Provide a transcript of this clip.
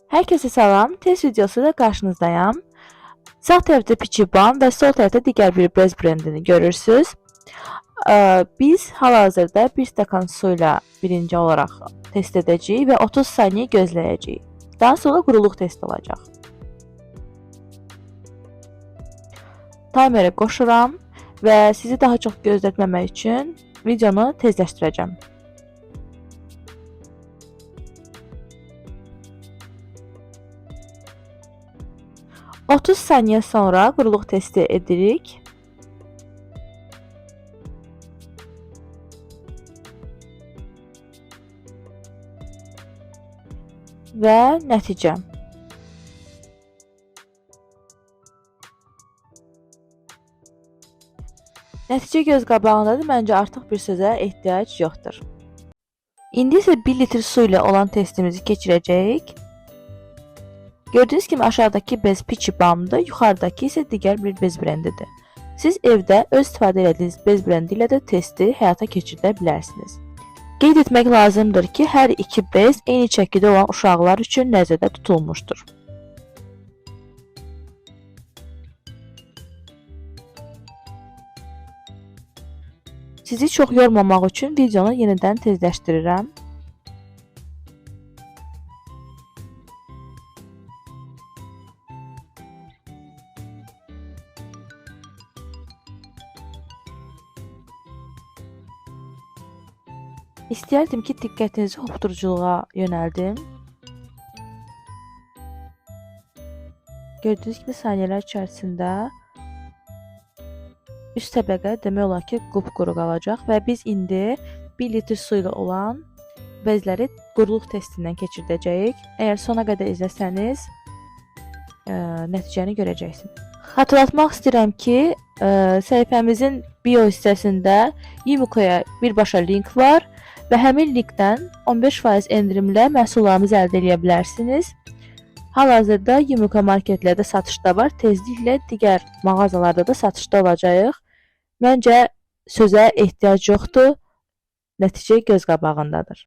Herkese salam, test videosuyla qarşınızdayam. Sağ tərəfdə Pichiban və sol tərəfdə digər bir bez brendini görürsüz. Biz hal-hazırda 1 stəkan su ilə birinci olaraq test edəcəyik və 30 saniyə gözləyəcəyik. Daha sonra quruluq testi olacaq. Timerə qoşuram və sizi daha çox gözlətməmək üçün videonu tezləşdirəcəm. "30 saniyə sonra quruluq testi edirik. Və nəticə. Nəticə göz qabağındadır. Məncə artıq bir sözə ehtiyac yoxdur. İndi isə 1 litr su ilə olan testimizi keçirəcəyik. Gördüyünüz kimi aşağıdakı bez Pichibam'dır, yuxarıdakı isə digər bir bez brendidir. Siz evdə öz istifadə etdiyiniz bez brendi ilə də testi həyata keçirdə bilərsiniz. Qeyd etmək lazımdır ki, hər iki bez eyni çəkidə olan uşaqlar üçün nəzərdə tutulmuşdur. Sizi çox yormamaq üçün videonu yenidən tezləşdirirəm. İstəyərdim ki, diqqətinizi hopduruculuğa yönəldim. Gördüyünüz kimi saniyələr içərisində üst təbəqə demək olar ki, qupquru qalacaq və biz indi 1 litr su ilə olan bezləri quruluq testindən keçirdəcəyik. Əgər sona qədər izləsəniz, nəticəni görəcəksiniz. Xatırlatmaq istəyirəm ki, səhifəmizin bio hissəsində Yumuko'ya birbaşa link var və həmin linkdən 15% endirimlə məhsullarımızı əldə edə bilərsiniz. Hal-hazırda Yumuko marketlərdə satışda var, tezliklə digər mağazalarda da satışda olacaq. Məncə sözə ehtiyac yoxdur, nəticə göz qabağındadır.